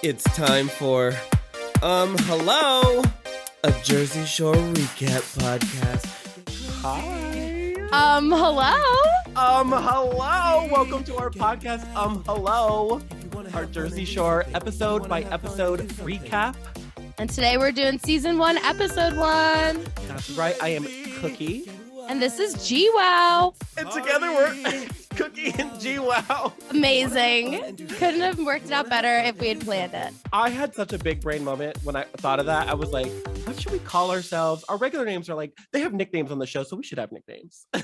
It's time for, hello, a Jersey Shore recap podcast. Hi. Hello. Hello. Welcome to our podcast. Hello. Our Jersey Shore episode by episode recap. And today we're doing season 1, episode 1. That's right. I am Cooki. And this is GWoww. And together we're Cooki and GWoww. Amazing. Couldn't have worked it out better if we had planned it. I had such a big brain moment when I thought of that. I was like, what should we call ourselves? Our regular names are like, they have nicknames on the show, so we should have nicknames. Do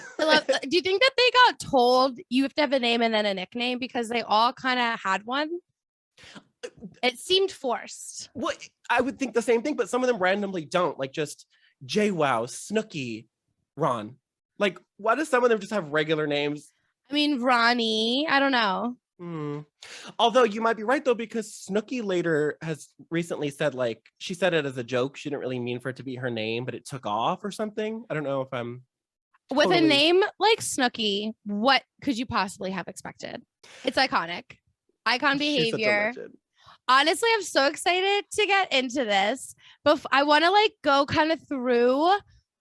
you think that they got told you have to have a name and then a nickname because they all kind of had one? It seemed forced. Well, I would think the same thing, but some of them randomly don't. Like just GWoww, Snooki, Ron. Like, why does some of them just have regular names? I mean, Ronnie, I don't know. Although you might be right, though, because Snooki later has recently said, like, she said it as a joke. She didn't really mean for it to be her name, but it took off or something. I don't know if I'm... With a name like Snooki, what could you possibly have expected? It's iconic. Icon behavior. Honestly, I'm so excited to get into this, but I want to go kind of through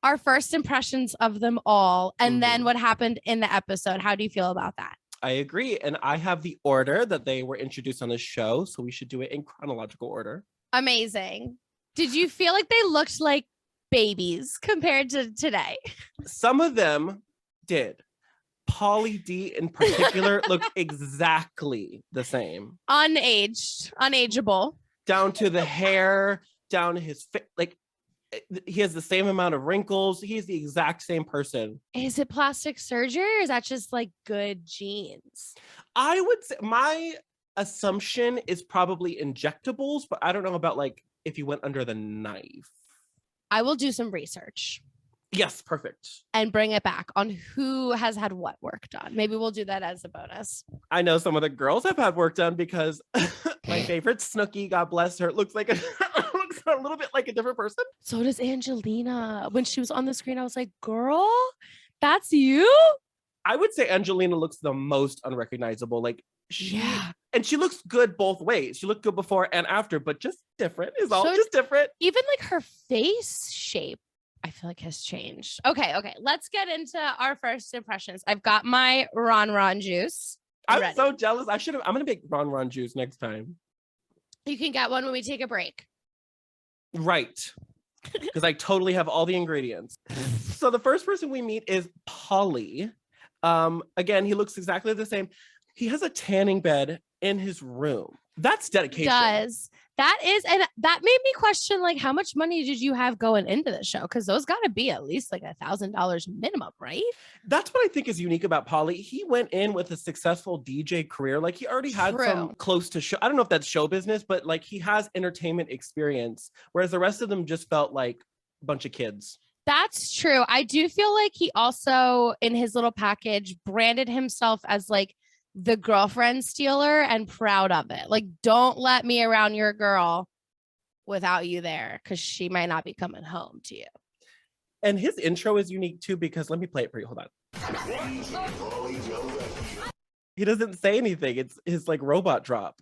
our first impressions of them all and then what happened in the episode. How do you feel about that? I agree. And I have the order that they were introduced on the show, so we should do it in chronological order. Amazing. Did you feel like they looked like babies compared to today? Some of them did. Pauly D in particular looked exactly the same. Unageable. Down to the hair, down to his face. Like, he has the same amount of wrinkles. He's the exact same person. Is it plastic surgery or is that just good genes? I would say my assumption is probably injectables, but I don't know about if you went under the knife. I will do some research. Yes, perfect. And bring it back on who has had what work done. Maybe we'll do that as a bonus. I know some of the girls have had work done because my favorite Snooki, God bless her, looks a little bit like a different person. So does Angelina. When she was on the screen, I was like, girl, that's you? I would say Angelina looks the most unrecognizable. Yeah. And she looks good both ways. She looked good before and after, but just different is all. Just different. Even her face shape, I feel has changed. Okay. Let's get into our first impressions. I've got my Ron juice. I'm so jealous. I'm going to make Ron juice next time. You can get one when we take a break. Right. Because I totally have all the ingredients. So the first person we meet is Pauly. Again, he looks exactly the same. He has a tanning bed in his room. That's dedication. Does. That is, and that made me question, how much money did you have going into the show? Because those got to be at least $1,000 minimum, right? That's what I think is unique about Pauly. He went in with a successful DJ career. He already had some close to show. I don't know if that's show business, but he has entertainment experience, whereas the rest of them just felt like a bunch of kids. That's true. I do feel like he also, in his little package, branded himself as the girlfriend stealer and proud of it. Don't let me around your girl without you there because she might not be coming home to you. And his intro is unique too because let me play it for you. Hold on. He doesn't say anything. It's his robot drop.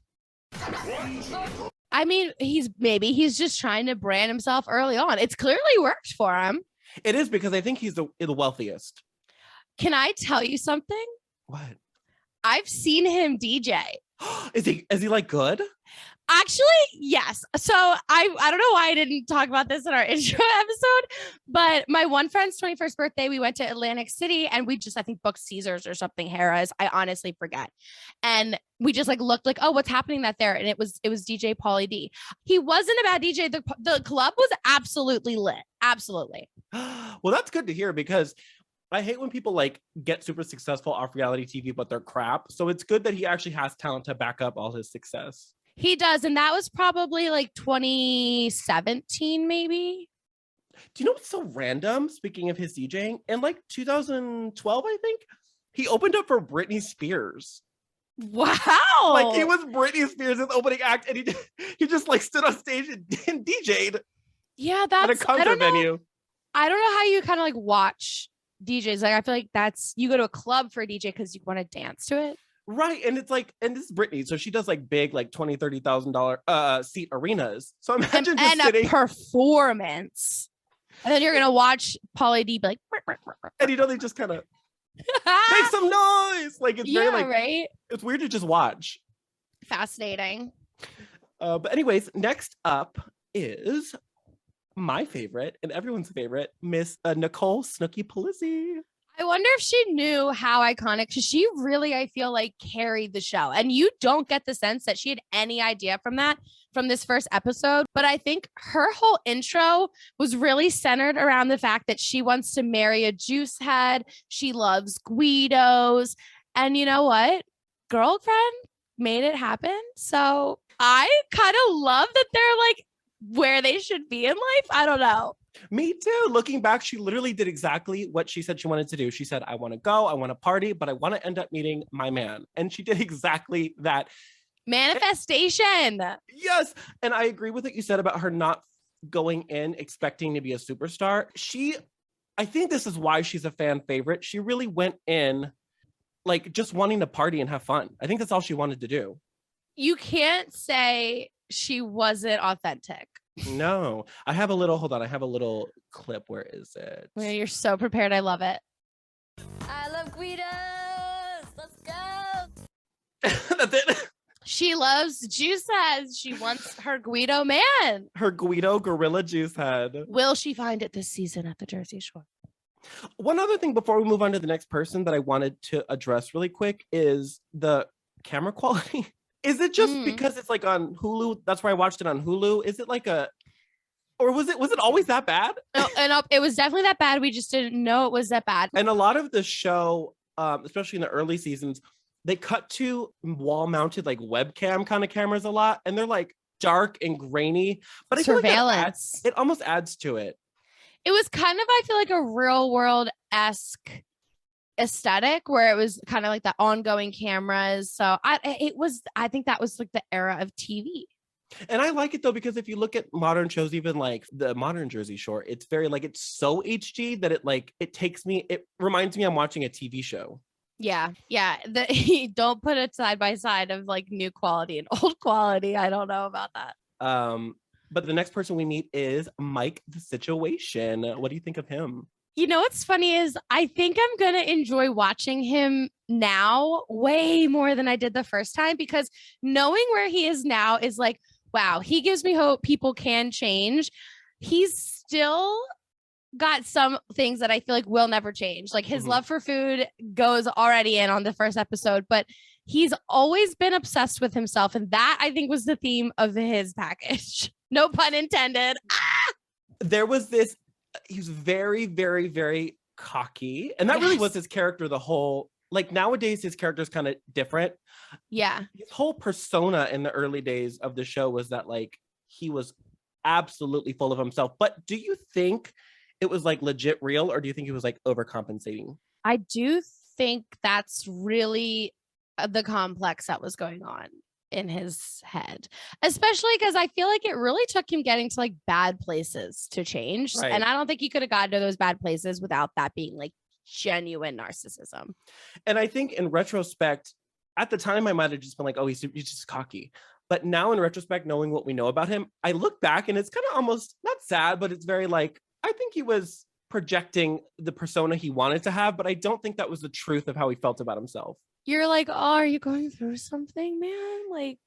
I mean, he's just trying to brand himself early on. It's clearly worked for him. It is because I think he's the wealthiest. Can I tell you something? What? I've seen him DJ. Is he good? Actually, yes. So I don't know why I didn't talk about this in our intro episode, but my one friend's 21st birthday, we went to Atlantic City and we just, I think, booked Caesars or something, Harrah's. I honestly forget. And we just looked oh, what's happening that there? And it was DJ Pauly D. He wasn't a bad DJ. The club was absolutely lit. Absolutely. Well, that's good to hear because I hate when people get super successful off reality TV, but they're crap. So it's good that he actually has talent to back up all his success. He does. And that was probably 2017, maybe. Do you know what's so random? Speaking of his DJing, in 2012, I think he opened up for Britney Spears. Wow. He was Britney Spears' opening act and he just stood on stage and DJ'd. Yeah, that's at a concert venue. I don't know how you kind of watch DJs. I feel that's you go to a club for a DJ because you want to dance to it. Right. And it's like, and this is Britney. So she does like big, like $20,000-$30,000 seat arenas. So imagine just and sitting. a performance. And then you're gonna watch Pauly D be like, And they just kind of make some noise. Like it's very like, right. it's weird to just watch. Fascinating. But anyways, next up is my favorite and everyone's favorite, Miss Nicole Snooki Polizzi. I wonder if she knew how iconic, because she really, I feel like, carried the show. And you don't get the sense that she had any idea from this first episode. But I think her whole intro was really centered around the fact that she wants to marry a juice head. She loves Guidos. And you know what? Girlfriend made it happen. So I kind of love that they're like where they should be in life. I don't know. Me too. Looking back, she literally did exactly what she said she wanted to do. She said, I want to go, I want to party, but I want to end up meeting my man. And she did exactly that. Manifestation. Yes. And I agree with what you said about her not going in expecting to be a superstar. I think this is why she's a fan favorite. She really went in like just wanting to party and have fun. I think that's all she wanted to do. You can't say she wasn't authentic. No, I have a little clip. Where is it? Well, you're so prepared. I love it. I love Guidos. Let's go. That's it. She loves juice heads. She wants her Guido man. Her Guido gorilla juice head. Will she find it this season at the Jersey Shore? One other thing before we move on to the next person that I wanted to address really quick is the camera quality. Is it just because it's like on Hulu? That's where I watched it on Hulu. Is it like or was it always that bad? No, it was definitely that bad. We just didn't know it was that bad. And a lot of the show, especially in the early seasons, they cut to wall-mounted like webcam kind of cameras a lot, and they're like dark and grainy. But I feel like surveillance. It almost adds to it. It was kind of, I feel like, a real world-esque aesthetic where it was kind of like the ongoing cameras. So I think that was like the era of TV. And I like it though, because if you look at modern shows, even like the modern Jersey Shore, it's very like, it's so HG that it reminds me I'm watching a TV show. Yeah. Don't put it side by side of like new quality and old quality. I don't know about that. But the next person we meet is Mike the Situation. What do you think of him? You know what's funny is I think I'm going to enjoy watching him now way more than I did the first time, because knowing where he is now is like, wow, he gives me hope people can change. He's still got some things that I feel like will never change. Like his love for food goes already in on the first episode, but he's always been obsessed with himself. And that I think was the theme of his package. No pun intended. There was this, he was very, very, very cocky. And that really was his character the whole, like nowadays his character is kind of different. Yeah. His whole persona in the early days of the show was that like he was absolutely full of himself. But do you think it was like legit real, or do you think he was like overcompensating? I do think that's really the complex that was going on in his head, especially because I feel like it really took him getting to like bad places to change. Right. And I don't think he could have gotten to those bad places without that being like genuine narcissism. And I think in retrospect, at the time I might have just been like, oh, he's just cocky. But now in retrospect, knowing what we know about him, I look back and it's kind of almost not sad, but it's very like, I think he was projecting the persona he wanted to have, but I don't think that was the truth of how he felt about himself. You're like, oh, are you going through something, man? Like,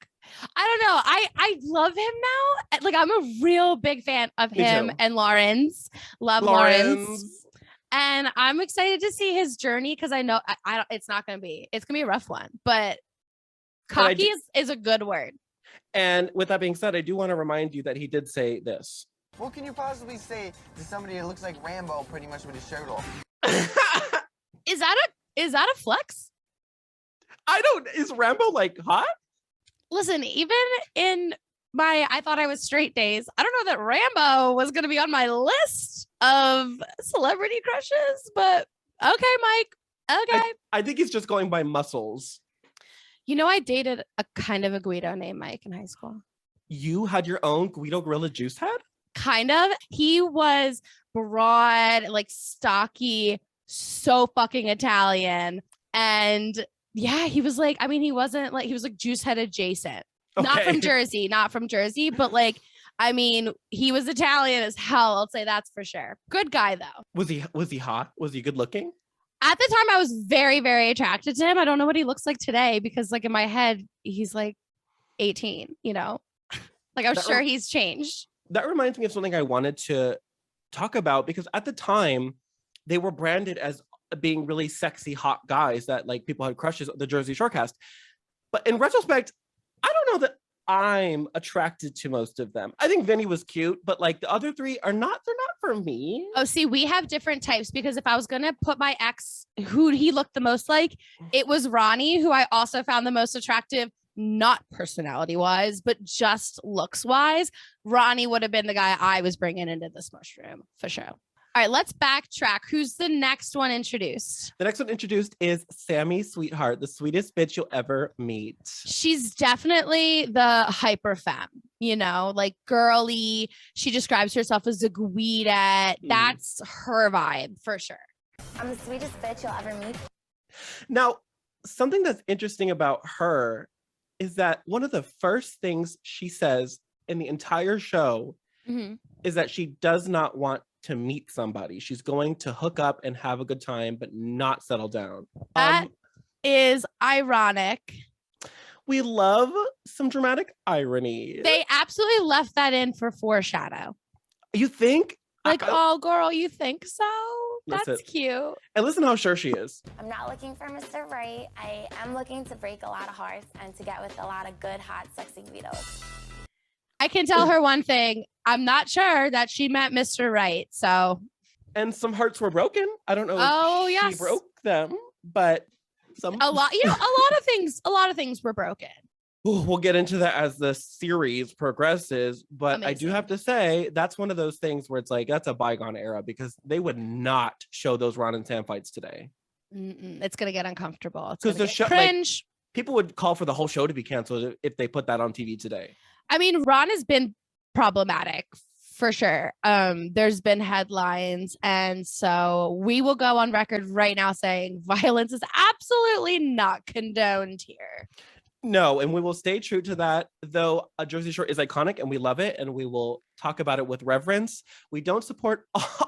I don't know. I love him now. Like, I'm a real big fan of him and Lawrence. Love Lawrence. And I'm excited to see his journey, because I know it's going to be a rough one, but cocky is a good word. And with that being said, I do want to remind you that he did say this. What can you possibly say to somebody that looks like Rambo pretty much with his shirt off? Is that a flex? Is Rambo like hot? Listen, even in my I thought I was straight days, I don't know that Rambo was going to be on my list of celebrity crushes, but okay, Mike. Okay. I think he's just going by muscles. You know, I dated a kind of a Guido named Mike in high school. You had your own Guido Gorilla Juice head? Kind of. He was broad, like stocky, so fucking Italian. And Yeah, he was like, I mean, he wasn't like, he was like juice head adjacent. Not Okay. from Jersey, but like, I mean, he was Italian as hell. I'll say that's for sure. Good guy though. Was he hot? Was he good looking? At the time, I was very, very attracted to him. I don't know what he looks like today because, like, in my head, he's like 18, you know? Like, I'm sure he's changed. That reminds me of something I wanted to talk about because at the time, they were branded as being really sexy, hot guys that like people had crushes, the Jersey Shore cast. But in retrospect, I don't know that I'm attracted to most of them. I think Vinny was cute, but like the other three they're not for me. Oh, see, we have different types because if I was going to put my ex, who he looked the most like, it was Ronnie, who I also found the most attractive, not personality wise, but just looks wise. Ronnie would have been the guy I was bringing into this mushroom for sure. All right, let's backtrack. Who's the next one introduced? The next one introduced is Sammy Sweetheart, the sweetest bitch you'll ever meet. She's definitely the hyper femme, you know, like girly. She describes herself as a Guidette. That's her vibe for sure. I'm the sweetest bitch you'll ever meet. Now, something that's interesting about her is that one of the first things she says in the entire show is that she does not want to meet somebody. She's going to hook up and have a good time, but not settle down. That is ironic. We love some dramatic irony. They absolutely left that in for foreshadow. You think? Like, oh, girl, you think so? Listen. That's cute. And listen how sure she is. I'm not looking for Mr. Right. I am looking to break a lot of hearts and to get with a lot of good, hot, sexy Guidos. I can tell her one thing. I'm not sure that she meant Mr. Right. So, and some hearts were broken. I don't know if she broke them, but a lot of things were broken. We'll get into that as the series progresses, but amazing. I do have to say that's one of those things where it's like that's a bygone era because they would not show those Ron and Sam fights today. It's gonna get uncomfortable. Because the show, cringe. Like, people would call for the whole show to be canceled if they put that on TV today. I mean, Ron has been problematic for sure. There's been headlines, and so we will go on record right now saying violence is absolutely not condoned here. No, and we will stay true to that, though a Jersey Shore is iconic and we love it and we will talk about it with reverence. We don't support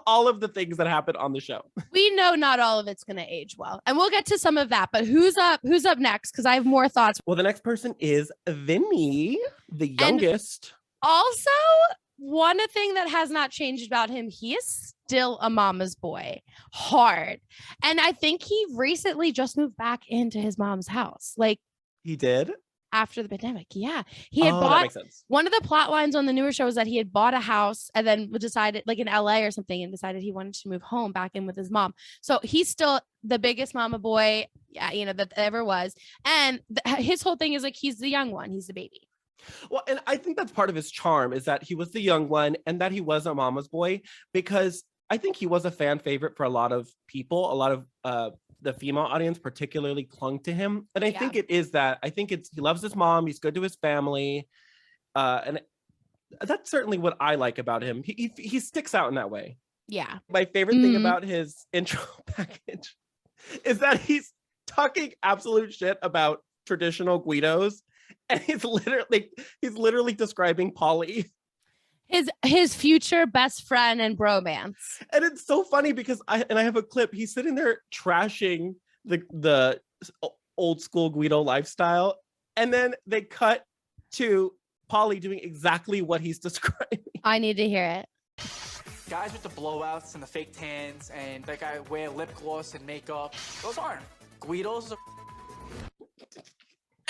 all of the things that happen on the show. We know not all of it's going to age well, and we'll get to some of that, but who's up next? Because I have more thoughts. Well, the next person is Vinny, the youngest. And also, one thing that has not changed about him, he is still a mama's boy, hard. And I think he recently just moved back into his mom's house. Like, he did? After the pandemic, yeah. He had bought, that makes sense. One of the plot lines on the newer show is that he had bought a house and then decided, like in LA or something, and decided he wanted to move home back in with his mom. So he's still the biggest mama boy, you know, that ever was. And his whole thing is like, he's the young one. He's the baby. Well, and I think that's part of his charm is that he was the young one and that he was a mama's boy, because I think he was a fan favorite for a lot of people. A lot of the female audience particularly clung to him. And I think it is that. I think he loves his mom. He's good to his family. And that's certainly what I like about him. He sticks out in that way. Yeah. My favorite thing about his intro package is that he's talking absolute shit about traditional Guidos. And he's literally describing Polly. His future best friend and bromance. And it's so funny because I have a clip. He's sitting there trashing the old school Guido lifestyle. And then they cut to Polly doing exactly what he's describing. I need to hear it. Guys with the blowouts and the fake tans and that guy wear lip gloss and makeup. Those aren't Guidos.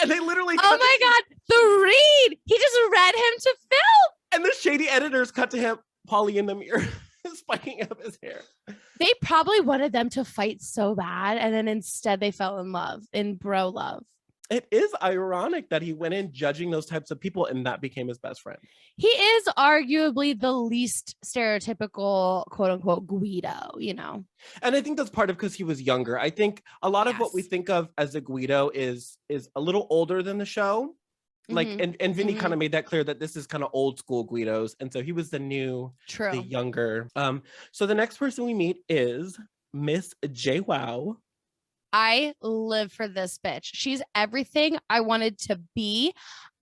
And they literally oh my God, the read. He just read him to film. And the shady editors cut to him, Polly in the mirror, spiking up his hair. They probably wanted them to fight so bad. And then instead they fell in love, in bro love. It is ironic that he went in judging those types of people and that became his best friend. He is arguably the least stereotypical, quote unquote, Guido, you know? And I think that's part of because he was younger. I think a lot of what we think of as a Guido is a little older than the show. Like, and Vinny kind of made that clear that this is kind of old school Guidos. And so he was the younger. So the next person we meet is Miss GWoww. I live for this bitch. She's everything I wanted to be.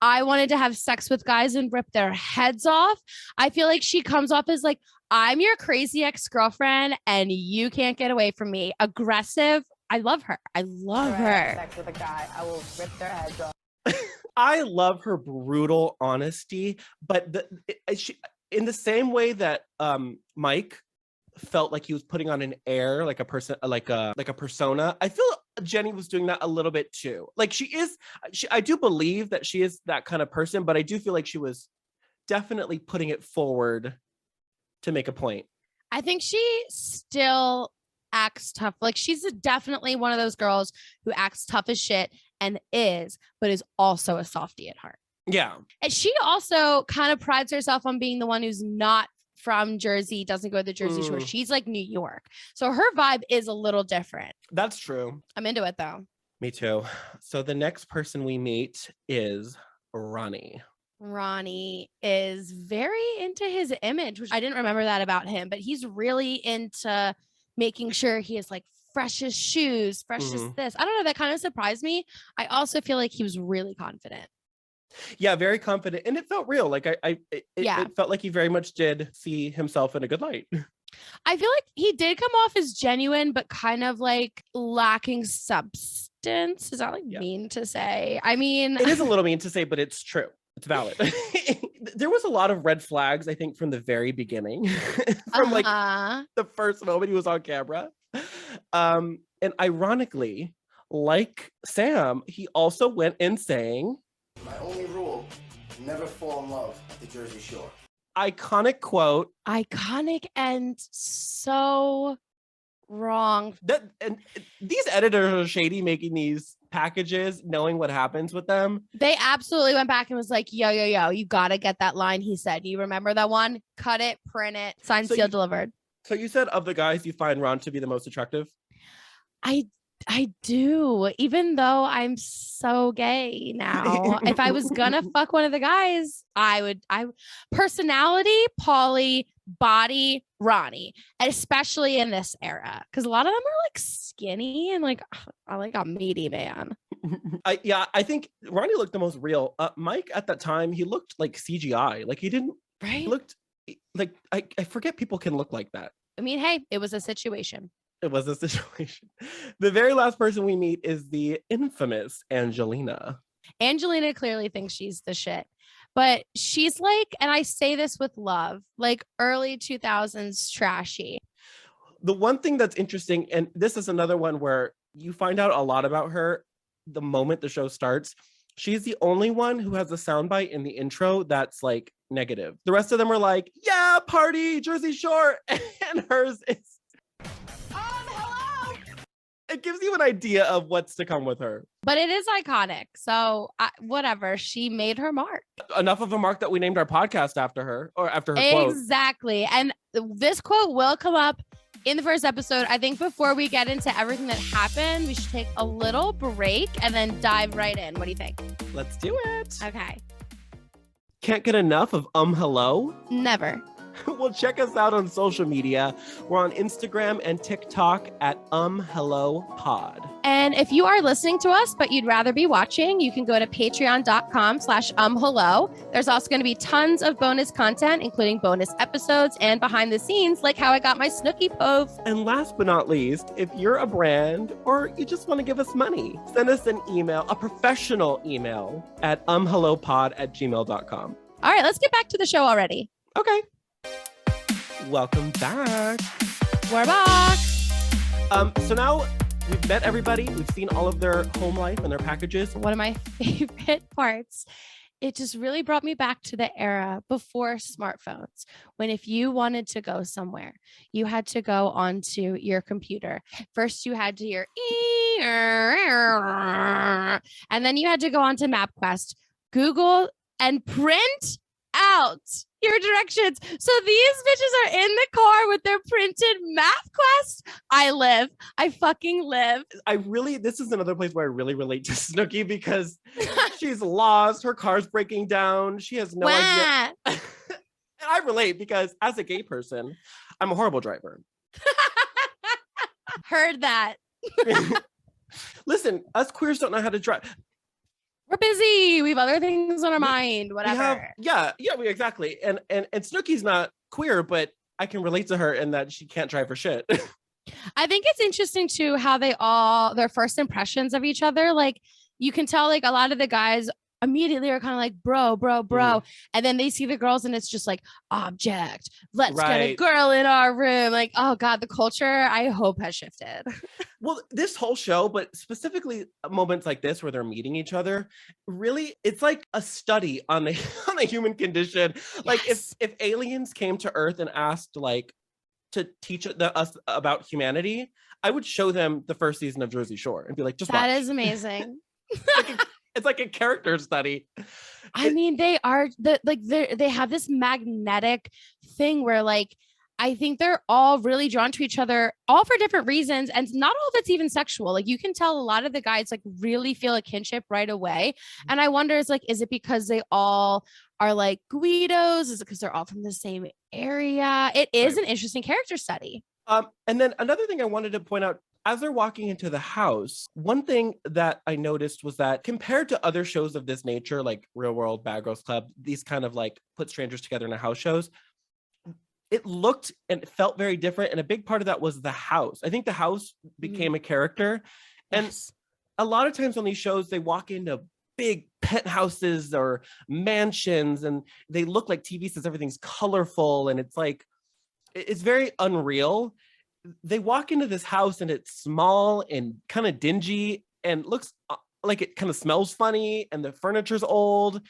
I wanted to have sex with guys and rip their heads off. I feel like she comes off as like, I'm your crazy ex-girlfriend and you can't get away from me. Aggressive. I love her. I love her. Sex with a guy, I will rip their heads off. I love her brutal honesty, but in the same way that Mike felt like he was putting on an air, like a person, like a persona, I feel Jenny was doing that a little bit too. Like I do believe that she is that kind of person, but I do feel like she was definitely putting it forward to make a point. I think she still acts tough. Like she's definitely one of those girls who acts tough as shit and but is also a softie at heart. Yeah. And she also kind of prides herself on being the one who's not from Jersey, doesn't go to the Jersey Shore. She's like New York. So her vibe is a little different. That's true. I'm into it though. Me too. So the next person we meet is Ronnie. Ronnie is very into his image, which I didn't remember that about him, but he's really into making sure he has like freshest shoes, freshest this. I don't know. That kind of surprised me. I also feel like he was really confident. Yeah, very confident. And it felt real. Like it felt like he very much did see himself in a good light. I feel like he did come off as genuine, but kind of like lacking substance. Is that like mean to say? I mean, it is a little mean to say, but it's true. It's valid. There was a lot of red flags, I think, from the very beginning, from like the first moment he was on camera. And ironically, like Sam, he also went in saying, "My only rule, never fall in love at the Jersey Shore." Iconic quote. Iconic and so wrong. And these editors are shady making these packages, knowing what happens with them. They absolutely went back and was like, yo, you gotta get that line he said. You remember that one? Cut it, print it, signed, sealed, delivered. So you said of the guys you find Ron to be the most attractive? I do, even though I'm so gay now. If I was gonna fuck one of the guys, I personality, Pauly, body, Ronnie, especially in this era. Because a lot of them are like skinny and like I like a meaty man. I think Ronnie looked the most real. Mike at that time, he looked like CGI. Like he didn't He looked like I forget people can look like that. I mean, hey, it was a situation. It was a situation. The very last person we meet is the infamous Angelina. Angelina clearly thinks she's the shit, but she's like, and I say this with love, like early 2000s trashy. The one thing that's interesting, and this is another one where you find out a lot about her the moment the show starts. She's the only one who has a soundbite in the intro that's like negative. The rest of them are like, yeah, party, Jersey Shore. And hers is, hello. It gives you an idea of what's to come with her. But it is iconic. So whatever, she made her mark. Enough of a mark that we named our podcast after her, or after her quote. Exactly. And this quote will come up in the first episode. I think before we get into everything that happened, we should take a little break and then dive right in. What do you think? Let's do it. Okay. Can't get enough of hello? Never. Well, check us out on social media. We're on Instagram and TikTok at hello pod. And if you are listening to us, but you'd rather be watching, you can go to patreon.com/hello. There's also going to be tons of bonus content, including bonus episodes and behind the scenes, like how I got my Snooki pove. And last but not least, if you're a brand or you just want to give us money, send us an email, a professional email at hellopod@gmail.com. All right, let's get back to the show already. Okay. Welcome back. We're back. So now we've met everybody. We've seen all of their home life and their packages. One of my favorite parts, it just really brought me back to the era before smartphones, when if you wanted to go somewhere, you had to go onto your computer. First, you had to hear, and then you had to go onto MapQuest, Google, and print out your directions. So these bitches are in the car with their printed MapQuest. I fucking live. This is another place where I really relate to Snooki, because she's lost. Her car's breaking down. She has no idea. And I relate because as a gay person, I'm a horrible driver. Heard that. Listen, us queers don't know how to drive. We're busy. We have other things on our mind. Whatever. Exactly. And Snooki's not queer, but I can relate to her in that she can't drive for shit. I think it's interesting too how their first impressions of each other, like you can tell like a lot of the guys immediately are kind of like bro. And then they see the girls and it's just like object. Let's get a girl in our room. Like, oh God, the culture I hope has shifted. Well, this whole show, but specifically moments like this where they're meeting each other, really, it's like a study on the human condition. Like if aliens came to Earth and asked like to teach us about humanity, I would show them the first season of Jersey Shore and be like, just watch. That is amazing. It's like a character study. I mean, they have this magnetic thing where like I think they're all really drawn to each other, all for different reasons. And not all of it's even sexual. Like you can tell a lot of the guys like really feel a kinship right away. And I wonder is it because they all are like Guidos? Is it because they're all from the same area? It is an interesting character study. And then another thing I wanted to point out, as they're walking into the house, one thing that I noticed was that compared to other shows of this nature, like Real World, Bad Girls Club, these kind of like put strangers together in a house shows, it looked and it felt very different. And a big part of that was the house. I think the house became a character. And a lot of times on these shows, they walk into big penthouses or mansions and they look like TV sets, everything's colorful and it's like, it's very unreal. They walk into this house and it's small and kind of dingy and looks like it kind of smells funny and the furniture's old.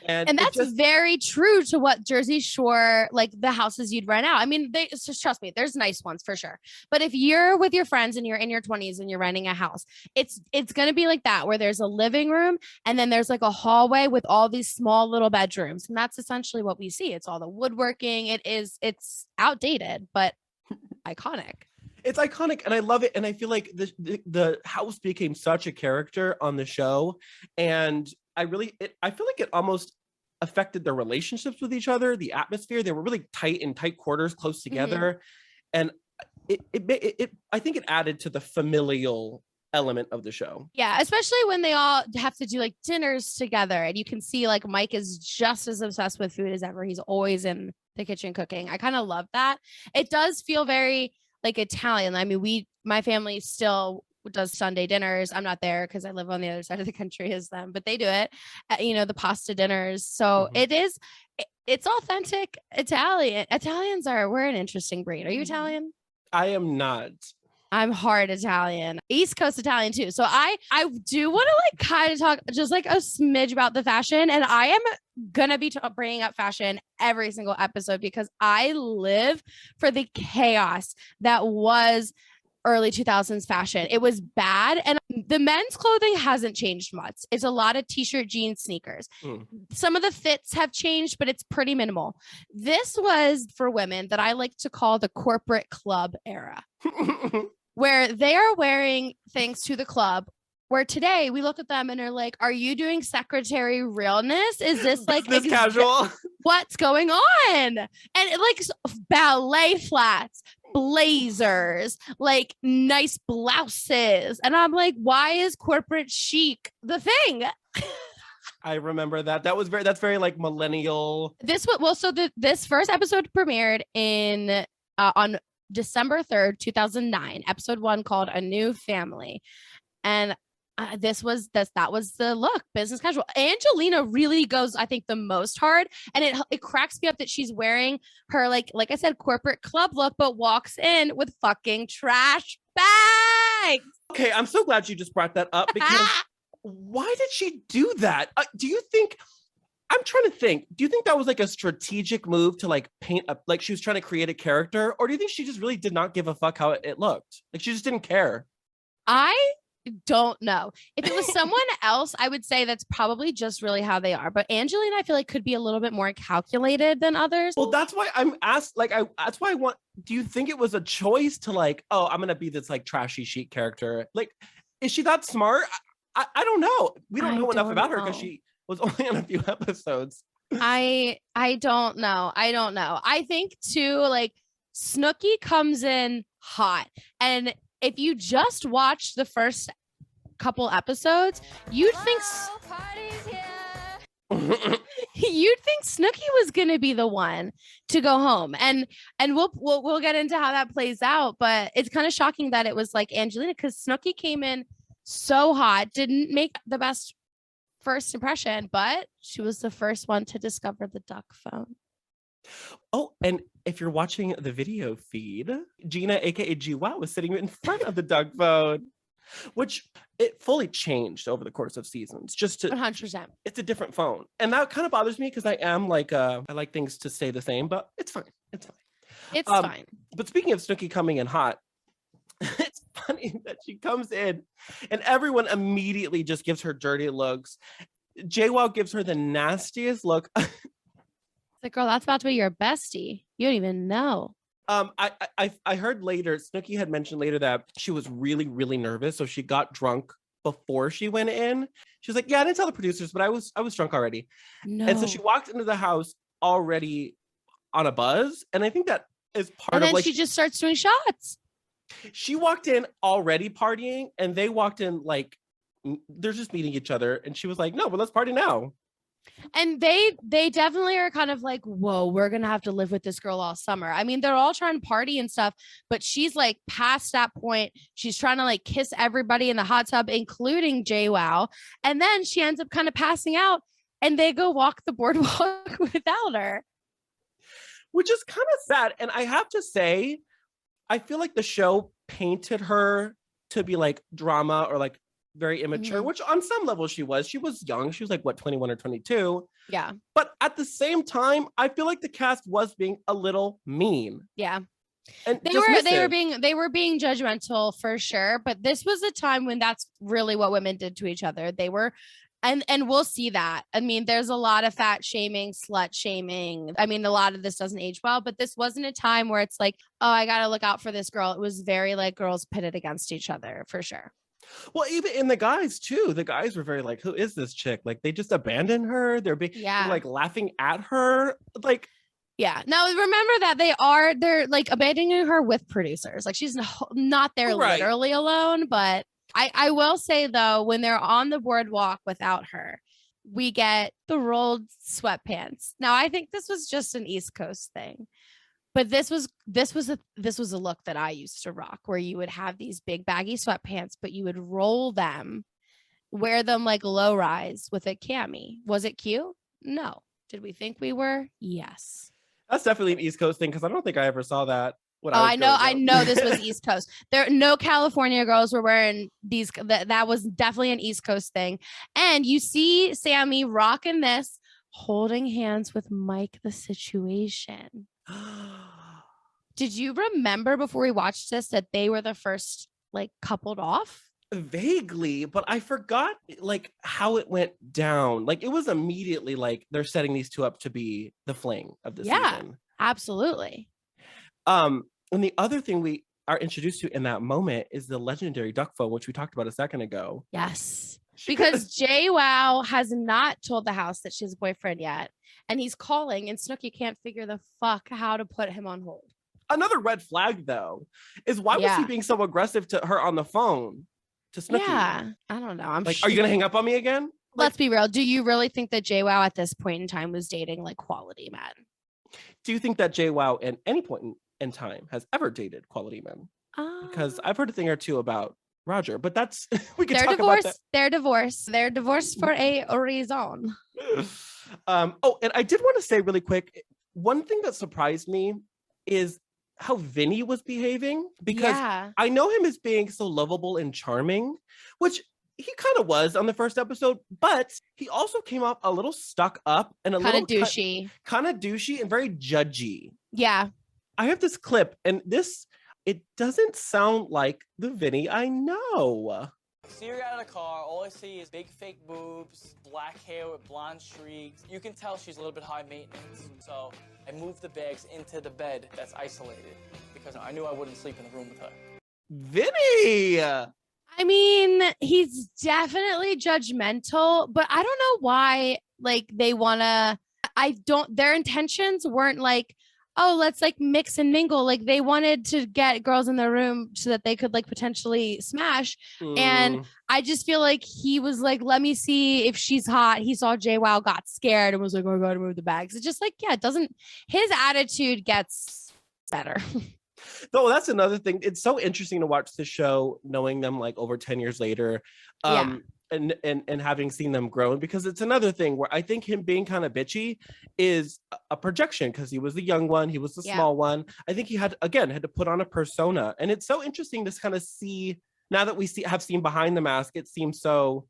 And that's very true to what Jersey Shore, like the houses you'd rent out. I mean, just trust me, there's nice ones for sure. But if you're with your friends and you're in your 20s and you're renting a house, it's going to be like that, where there's a living room and then there's like a hallway with all these small little bedrooms. And that's essentially what we see. It's all the woodworking. It's outdated, but iconic. It's iconic and I love it. And I feel like the house became such a character on the show. And I feel like it almost affected their relationships with each other, the atmosphere. They were really tight in tight quarters, close together. And I think it added to the familial element of the show. Yeah, especially when they all have to do like dinners together. And you can see like Mike is just as obsessed with food as ever. He's always in the kitchen cooking. I kind of love that. It does feel very like Italian. I mean, my family still does Sunday dinners. I'm not there because I live on the other side of the country as them, but they do it, the pasta dinners. So it's authentic Italian. We're an interesting breed. Are you Italian? I am not. I'm hard Italian, East Coast Italian too. So I do want to like kind of talk just like a smidge about the fashion. And I am going to be bringing up fashion every single episode because I live for the chaos that was early 2000s fashion. It was bad. And the men's clothing hasn't changed much. It's a lot of t-shirt, jeans, sneakers. Some of the fits have changed, but it's pretty minimal. This was for women that I like to call the corporate club era. Where they are wearing things to the club, where today we look at them and are like, are you doing secretary realness? Is this like this casual? What's going on? And like ballet flats, blazers, like nice blouses. And I'm like, why is corporate chic the thing? I remember that. That's very like millennial. This first episode premiered on December 3rd, 2009, episode 1 called A New Family. And that was the look, business casual. Angelina really goes, I think, the most hard. And it cracks me up that she's wearing her, like I said, corporate club look, but walks in with fucking trash bags. Okay, I'm so glad you just brought that up because why did she do that? I'm trying to think. Do you think that was like a strategic move to like paint up, like she was trying to create a character? Or do you think she just really did not give a fuck how it looked? Like she just didn't care? I don't know. If it was someone else, I would say that's probably just really how they are. But Angelina, I feel like could be a little bit more calculated than others. Well, that's why I'm asked, that's why I want, do you think it was a choice to like, oh, I'm going to be this like trashy chic character? Like, is she that smart? I don't know. We don't know enough about her because she was only on a few episodes. I don't know. I think too, like Snooki comes in hot. And if you just watch the first couple episodes, you'd think Snooki was gonna be the one to go home, and we'll get into how that plays out. But it's kind of shocking that it was like Angelina, because Snooki came in so hot, didn't make the best first impression, but she was the first one to discover the duck phone. Oh, and if you're watching the video feed, Gina, aka GWoww, was sitting in front of the duck phone, which it fully changed over the course of seasons. Just to 100%. It's a different phone, and that kind of bothers me because I am like I like things to stay the same, but it's fine. It's fine. It's fine. But speaking of Snooki coming in hot, it's funny that she comes in and everyone immediately just gives her dirty looks. GWoww gives her the nastiest look. Like, girl, that's about to be your bestie. You don't even know. I heard later, Snooki had mentioned later that she was really, really nervous. So she got drunk before she went in. She was like, yeah, I didn't tell the producers, but I was drunk already. No. And so she walked into the house already on a buzz. And I think that is part and of then like she just starts doing shots. She walked in already partying, and they walked in like they're just meeting each other. And she was like, no, but let's party now. And they definitely are kind of like, whoa, we're gonna have to live with this girl all summer. I mean, they're all trying to party and stuff, but she's like past that point. She's trying to like kiss everybody in the hot tub, including GWoww. And then she ends up kind of passing out, and they go walk the boardwalk without her. Which is kind of sad. And I have to say, I feel like the show painted her to be like drama or like very immature, which on some level she was. She was young. She was like, what, 21 or 22? Yeah. But at the same time, I feel like the cast was being a little mean. Yeah. And they were being judgmental for sure. But this was a time when that's really what women did to each other. They were, and we'll see that. I mean, there's a lot of fat shaming, slut shaming. I mean, a lot of this doesn't age well, but this wasn't a time where it's like, oh, I got to look out for this girl. It was very like girls pitted against each other for sure. Well, even in the guys too, the guys were very like, who is this chick? Like they just abandoned her. They're like laughing at her. Like, yeah. Now remember that they're like abandoning her with producers. Like she's not there literally alone, but I will say though, when they're on the boardwalk without her, we get the rolled sweatpants. Now I think this was just an East Coast thing. But this was a look that I used to rock, where you would have these big baggy sweatpants, but you would roll them, wear them like low rise with a cami. Was it cute? No. Did we think we were? Yes. That's definitely an East Coast thing, because I don't think I ever saw that. I know this was East Coast. No California girls were wearing these. That was definitely an East Coast thing. And you see Sammy rocking this, holding hands with Mike the Situation. Did you remember before we watched this that they were the first like coupled off? Vaguely, but I forgot like how it went down. Like it was immediately like they're setting these two up to be the fling of the season. Absolutely. And the other thing we are introduced to in that moment is the legendary duck phone, which we talked about a second ago. Yes. Because GWoww has not told the house that she has a boyfriend yet. And he's calling, and Snooki can't figure the fuck how to put him on hold. Another red flag, though, is why was he being so aggressive to her on the phone to Snooki? Yeah, I don't know. I'm like, are you going to hang up on me again? Let's be real. Do you really think that GWoww at this point in time was dating like quality men? Do you think that GWoww at any point in time has ever dated quality men? Because I've heard a thing or two about Roger, but that's we can talk about that. They're divorced for a reason. Oh, and I did want to say really quick, one thing that surprised me is how Vinny was behaving, because I know him as being so lovable and charming, which he kind of was on the first episode, but he also came off a little stuck up and a little douchey, kind of douchey and very judgy. Yeah. I have this clip, and it doesn't sound like the Vinny I know. So you got out of the car, all I see is big fake boobs, black hair with blonde streaks. You can tell she's a little bit high maintenance. So I moved the bags into the bed that's isolated because I knew I wouldn't sleep in the room with her. Vinny! I mean, he's definitely judgmental, but I don't know why, like, they want to, their intentions weren't like, oh, let's like mix and mingle. Like they wanted to get girls in their room so that they could like potentially smash. And I just feel like he was like, let me see if she's hot. He saw JWoww, got scared and was like, oh, I gotta move the bags. It's just like, yeah, it doesn't, his attitude gets better. No, that's another thing. It's so interesting to watch the show, knowing them like over 10 years later. And having seen them grow, because it's another thing where I think him being kind of bitchy is a projection, because he was the young one, he was the small one. I think he had to put on a persona, and it's so interesting to kind of see now that we have seen behind the mask. It seems so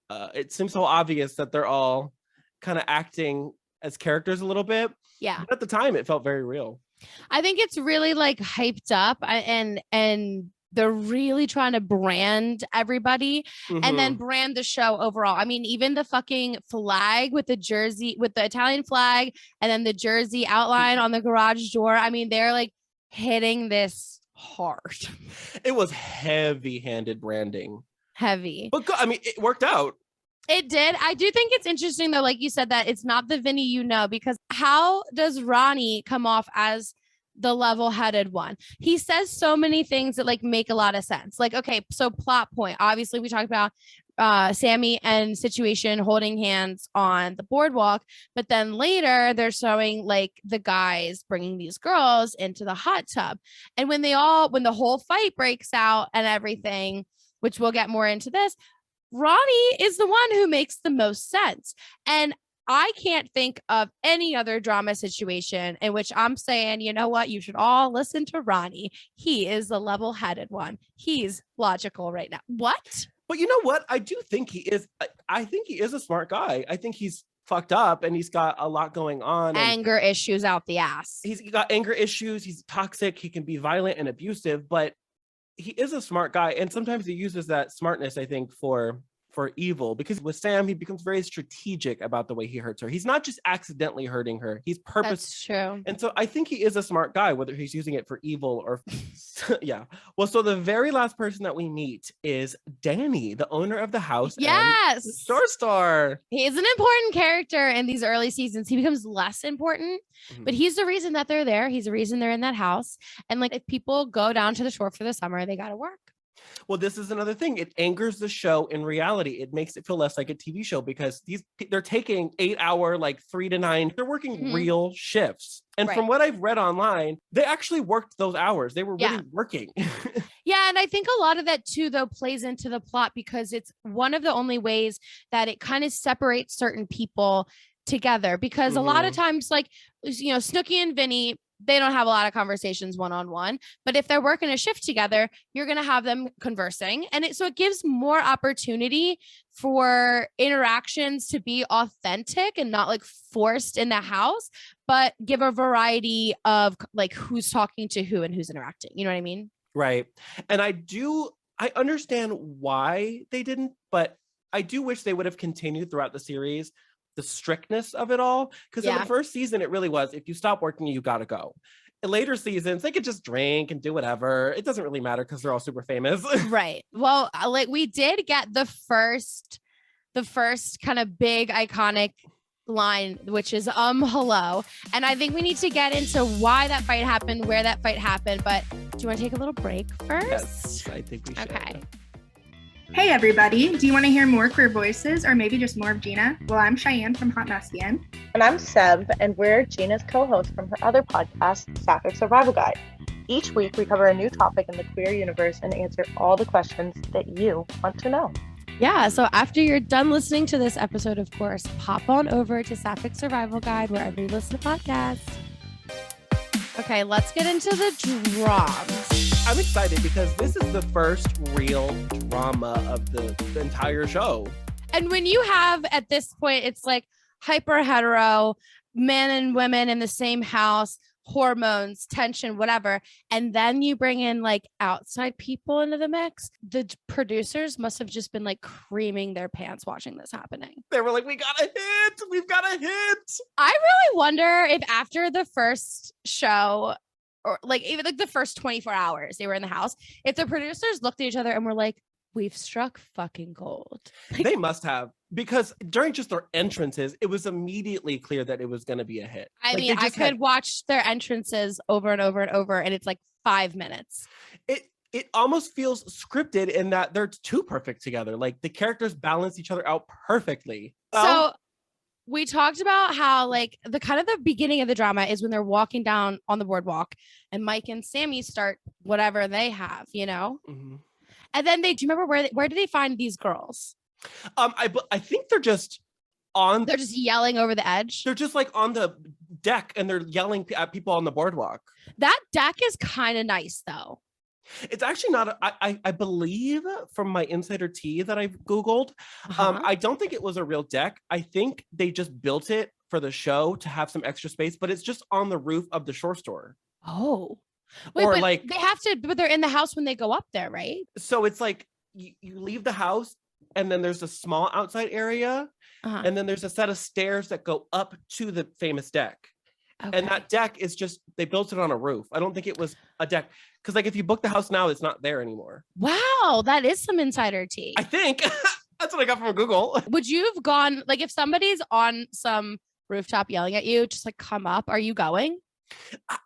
obvious that they're all kind of acting as characters a little bit. Yeah, but at the time it felt very real. I think it's really like hyped up, and they're really trying to brand everybody and then brand the show overall. I mean, even the fucking flag with the jersey, with the Italian flag, and then the jersey outline on the garage door. I mean, they're like hitting this hard. It was heavy-handed branding. Heavy. But I mean, it worked out. It did. I do think it's interesting though, like you said, that it's not the Vinny you know, because how does Ronnie come off as the level-headed one? He says so many things that like make a lot of sense. Like, okay, so plot point. Obviously, we talked about Sammy and Situation holding hands on the boardwalk, but then later they're showing like the guys bringing these girls into the hot tub, and when the whole fight breaks out and everything, which we'll get more into this, Ronnie is the one who makes the most sense. And I can't think of any other drama situation in which I'm saying, you know what, you should all listen to Ronnie. He is the level-headed one. He's logical right now. What? But you know what? I do think he is. I think he is a smart guy. I think he's fucked up and he's got a lot going on. Anger issues out the ass. He's got anger issues. He's toxic. He can be violent and abusive, but he is a smart guy. And sometimes he uses that smartness, I think, for evil, because with Sam, he becomes very strategic about the way he hurts her. He's not just accidentally hurting her. He's purposely. That's true. And so I think he is a smart guy, whether he's using it for evil or yeah. Well, so the very last person that we meet is Danny, the owner of the house. Yes. And the star. He's an important character in these early seasons. He becomes less important, but he's the reason that they're there. He's the reason they're in that house. And like, if people go down to the shore for the summer, they got to work. Well, this is another thing. It angers the show in reality. It makes it feel less like a TV show, because they're taking 8-hour, like 3 to 9. They're working real shifts. And from what I've read online, they actually worked those hours. They were really working. Yeah. And I think a lot of that too, though, plays into the plot, because it's one of the only ways that it kind of separates certain people together. Because a lot of times, like, you know, Snooki and Vinny, they don't have a lot of conversations one-on-one, but if they're working a shift together, you're going to have them conversing. And so it gives more opportunity for interactions to be authentic and not like forced in the house, but give a variety of like who's talking to who and who's interacting. You know what I mean? Right. And I understand why they didn't, but I do wish they would have continued throughout the series the strictness of it all, because in the first season it really was, if you stop working, you gotta go. In later seasons, they could just drink and do whatever. It doesn't really matter because they're all super famous. Right. Well, like we did get the first kind of big iconic line, which is hello. And I think we need to get into why that fight happened, where that fight happened. But do you want to take a little break first? Yes, I think we should. Okay. Hey everybody, do you want to hear more queer voices or maybe just more of Gina? Well, I'm Cheyenne from Hot Messian. And I'm Seb, and we're Gina's co-host from her other podcast, Sapphic Survival Guide. Each week we cover a new topic in the queer universe and answer all the questions that you want to know. Yeah, so after you're done listening to this episode, of course, pop on over to Sapphic Survival Guide wherever you listen to podcasts. Okay, let's get into the drums. I'm excited because this is the first real drama of the entire show. And when you have, at this point, it's like hyper hetero, men and women in the same house, hormones, tension, whatever. And then you bring in like outside people into the mix. The producers must have just been like creaming their pants watching this happening. They were like, we got a hit. We've got a hit. I really wonder if after the first show, or like even like the first 24 hours they were in the house, if the producers looked at each other and were like, we've struck fucking gold. They must have. because during just their entrances, it was immediately clear that it was going to be a hit. I Like, mean, they I just could watch their entrances over and over and over, and it's like 5 minutes. It almost feels scripted in that they're too perfect together. Like the characters balance each other out perfectly. So we talked about how like the kind of the beginning of the drama is when they're walking down on the boardwalk and Mike and Sammy start whatever they have, you know? Mhm. And then do you remember where did they find these girls? I think they're just They're just yelling over the edge. They're just like on the deck and they're yelling at people on the boardwalk. That deck is kind of nice though. It's actually not, I believe from my insider tea that I've Googled, Uh-huh. I don't think it was a real deck. I think they just built it for the show to have some extra space, but it's just on the roof of the shore store. Oh. Wait, Or but like, they have to, but they're in the house when they go up there, right? so it's like you leave the house and then there's a small outside area Uh-huh. and then there's a set of stairs that go up to the famous deck. Okay. And that deck is just, they built it on a roof. I don't think it was a deck. Because like if you book the house now, it's not there anymore. Wow, that is some insider tea. I think. That's what I got from Google. Would you have gone, like if somebody's on some rooftop yelling at you, just like come up, are you going?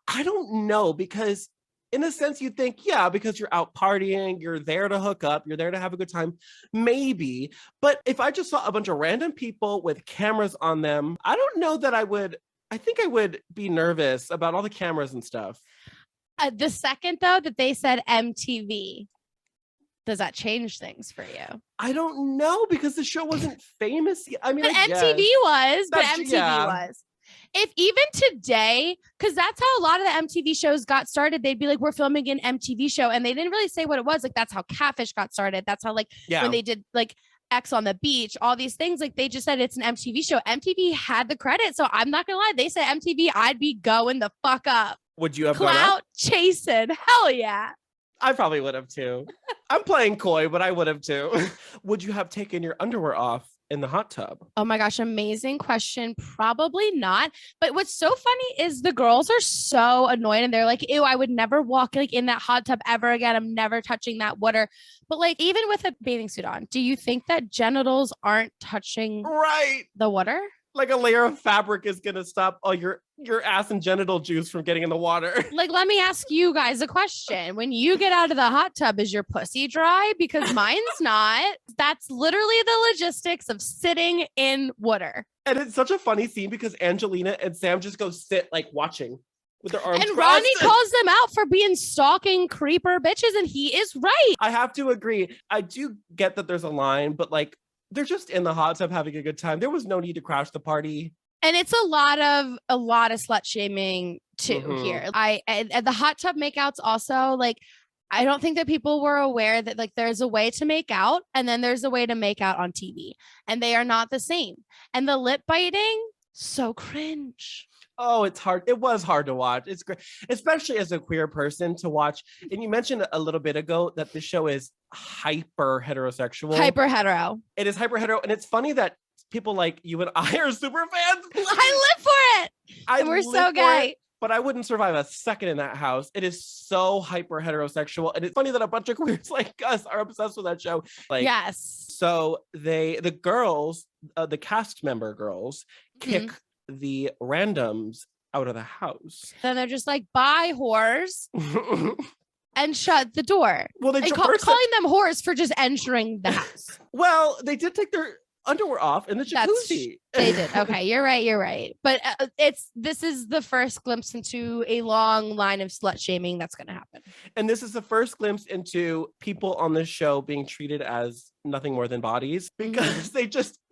I don't know, because in a sense you think, yeah, because you're out partying, you're there to hook up, you're there to have a good time, maybe. But if I just saw a bunch of random people with cameras on them, I don't know that I would. I think I would be nervous about all the cameras and stuff. The second though that they said MTV, does that change things for you? I don't know, because the show wasn't famous yet. I mean, But I MTV guess. was, but That's- MTV yeah. was. If even today, because that's how a lot of the MTV shows got started, they'd be like, we're filming an MTV show. And they didn't really say what it was. Like, that's how Catfish got started. That's how, like, Yeah. when they did, like, X on the Beach, all these things, like, they just said it's an MTV show. MTV had the credit. So I'm not going to lie. They said MTV, I'd be going the fuck up. Would you have gone up? Clout chasing. Hell yeah. I probably would have too. I'm playing coy, but I would have too. Would you have taken your underwear off in the hot tub? Oh my gosh, amazing question. Probably not. But what's so funny is the girls are so annoyed and they're like, ew, I would never walk like in that hot tub ever again. I'm never touching that water. But like, even with a bathing suit on, do you think that genitals aren't touching Right. the water? Like a layer of fabric is gonna stop all your ass and genital juice from getting in the water. Like, let me ask you guys a question. When you get out of the hot tub, is your pussy dry? Because mine's not. That's literally the logistics of sitting in water. And it's such a funny scene because Angelina and Sam just go sit like watching with their arms And crossed. Ronnie calls them out for being stalking creeper bitches, and he is right. I have to agree. I do get that there's a line, but like they're just in the hot tub having a good time. There was no need to crash the party. And it's a lot of slut shaming too Mhm. here. And the hot tub makeouts also, like, I don't think that people were aware that like there's a way to make out and then there's a way to make out on TV, and they are not the same. And the lip biting, so cringe. Oh, it's hard. It was hard to watch. It's great, especially as a queer person to watch. And you mentioned a little bit ago that the show is hyper heterosexual. Hyper hetero. It is hyper hetero. And it's funny that people like you and I are super fans. I live for it. And we're so live for gay. it, but I wouldn't survive a second in that house. It is so hyper heterosexual. And it's funny that a bunch of queers like us are obsessed with that show. Like, Yes. so the girls, the cast member girls, kick the randoms out of the house. Then they're just like, bye, whores, and shut the door. Well, they And first- calling them whores for just entering the house. well, they did take their underwear off in the That's- jacuzzi. They did. Okay, you're right. But this is the first glimpse into a long line of slut shaming that's going to happen. And this is the first glimpse into people on this show being treated as nothing more than bodies because the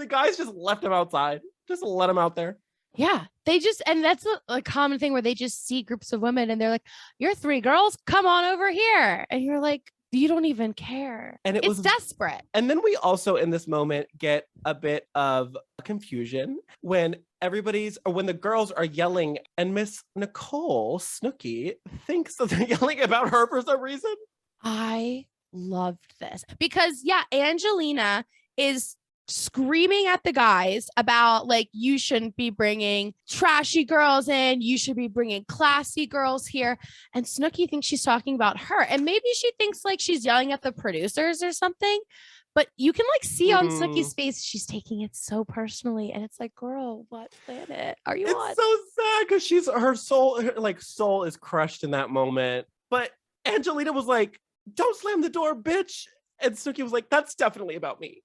guys just left them outside. Just let them out there. Yeah, they just, and that's a common thing where they just see groups of women and they're like, "You're 3 girls, come on over here," and you're like, you don't even care. And it's was desperate. And then we also in this moment get a bit of confusion when when the girls are yelling and Miss Nicole Snooki thinks that they're yelling about her for some reason. I loved this because Angelina is screaming at the guys about like, you shouldn't be bringing trashy girls in, you should be bringing classy girls here. And Snooki thinks she's talking about her, and maybe she thinks like she's yelling at the producers or something, But you can like see on Snooki's face, she's taking it so personally. And it's like, girl, what planet are you on? It's so sad because her soul is crushed in that moment. But Angelina was like, don't slam the door, bitch. And Snooki was like, that's definitely about me.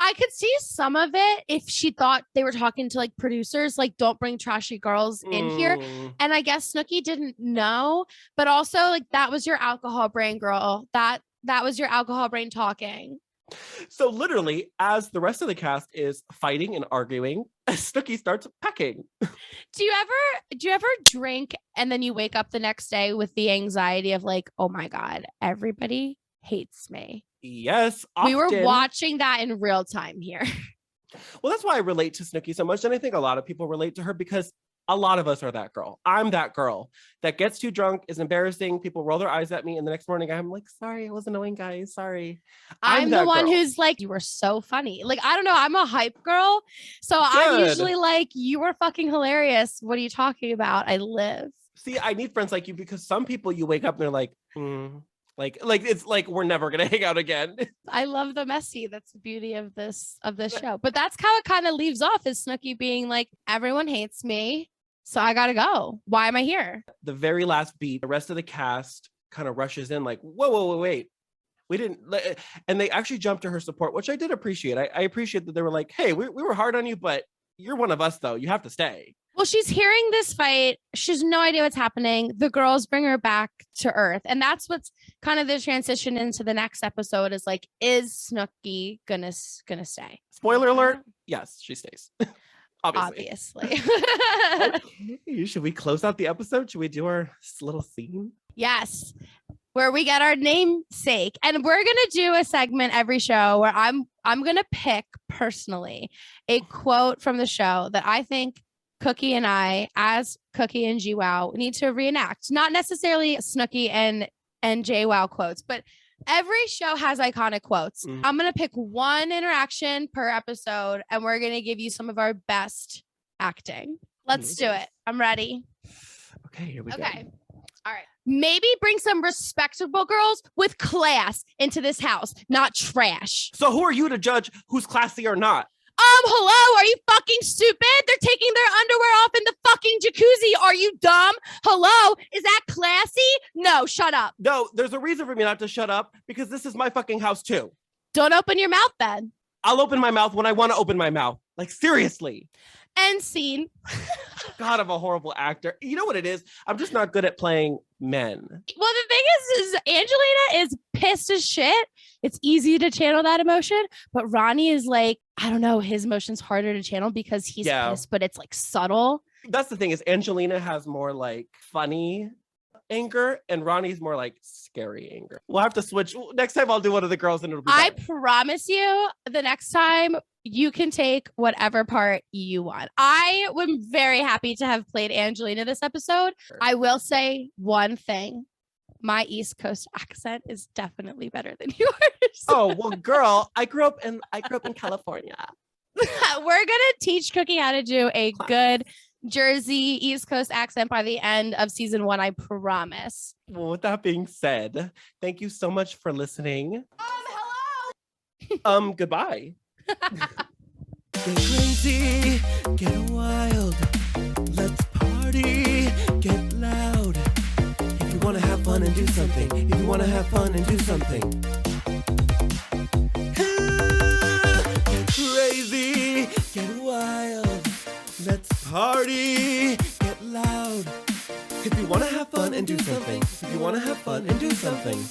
I could see some of it if she thought they were talking to like producers, like don't bring trashy girls in here. And I guess Snooki didn't know, but also like that was your alcohol brain, girl. That was your alcohol brain talking. So literally, as the rest of the cast is fighting and arguing, Snooki starts pecking. Do you ever drink and then you wake up the next day with the anxiety of like, oh my God, everybody hates me? Yes, we were watching that in real time here. Well, that's why I relate to Snooki so much. And I think a lot of people relate to her because a lot of us are that girl. I'm that girl that gets too drunk, is embarrassing. People roll their eyes at me. And the next morning I'm like, sorry, I was annoying, guys. Sorry. I'm the one who's like, you were so funny. Like, I don't know. I'm a hype girl. So I'm usually like, you were fucking hilarious. What are you talking about? I live. See, I need friends like you because some people you wake up and they're like, Like it's like we're never gonna hang out again. I love the messy. That's the beauty of this show. But that's how it kind of leaves off, is Snooki being like, everyone hates me, so I gotta go. Why am I here? The very last beat, the rest of the cast kind of rushes in like, whoa, wait. We didn't, and they actually jumped to her support, which I did appreciate. I appreciate that they were like, hey, we were hard on you, but you're one of us though. You have to stay. Well, she's hearing this fight. She has no idea what's happening. The girls bring her back to Earth. And that's what's kind of the transition into the next episode, is like, is Snooki gonna stay? Spoiler alert. Yes, she stays. Obviously. Okay. Should we close out the episode? Should we do our little theme? Yes. Where we get our namesake. And we're going to do a segment every show where I'm going to pick personally a quote from the show that I think Cooki and I, as Cooki and GWoww, need to reenact. Not necessarily Snooki and GWoww quotes, but every show has iconic quotes. I'm going to pick one interaction per episode, and we're going to give you some of our best acting. Let's do it. I'm ready. Okay, here we go. Okay. All right. Maybe bring some respectable girls with class into this house, not trash. So who are you to judge who's classy or not? Hello, are you fucking stupid? They're taking their underwear off in the fucking jacuzzi. Are you dumb? Hello, is that classy? No, shut up. No, there's a reason for me not to shut up, because this is my fucking house too. Don't open your mouth then. I'll open my mouth when I want to open my mouth. Like, seriously. End scene. God, I'm a horrible actor. You know what it is? I'm just not good at playing men. Well, the thing is Angelina is pissed as shit. It's easy to channel that emotion, but Ronnie is like, I don't know, his emotion's harder to channel because he's pissed, but it's like subtle. That's the thing, is Angelina has more like funny anger and Ronnie's more like scary anger. We'll have to switch. Next time I'll do one of the girls and it'll be better. I promise you, the next time you can take whatever part you want. I am very happy to have played Angelina this episode. Sure. I will say one thing. My East Coast accent is definitely better than yours. Oh, well, girl, I grew up in California. We're gonna teach Cooki how to do a good Jersey East Coast accent by the end of season 1, I promise. Well, with that being said, thank you so much for listening. Hello. Goodbye. Get crazy, get wild, let's party, get loud. If you wanna have fun and do something, if you wanna have fun and do something. Get crazy, get wild, let's party, get loud. If you wanna have fun and do something, if you wanna have fun and do something.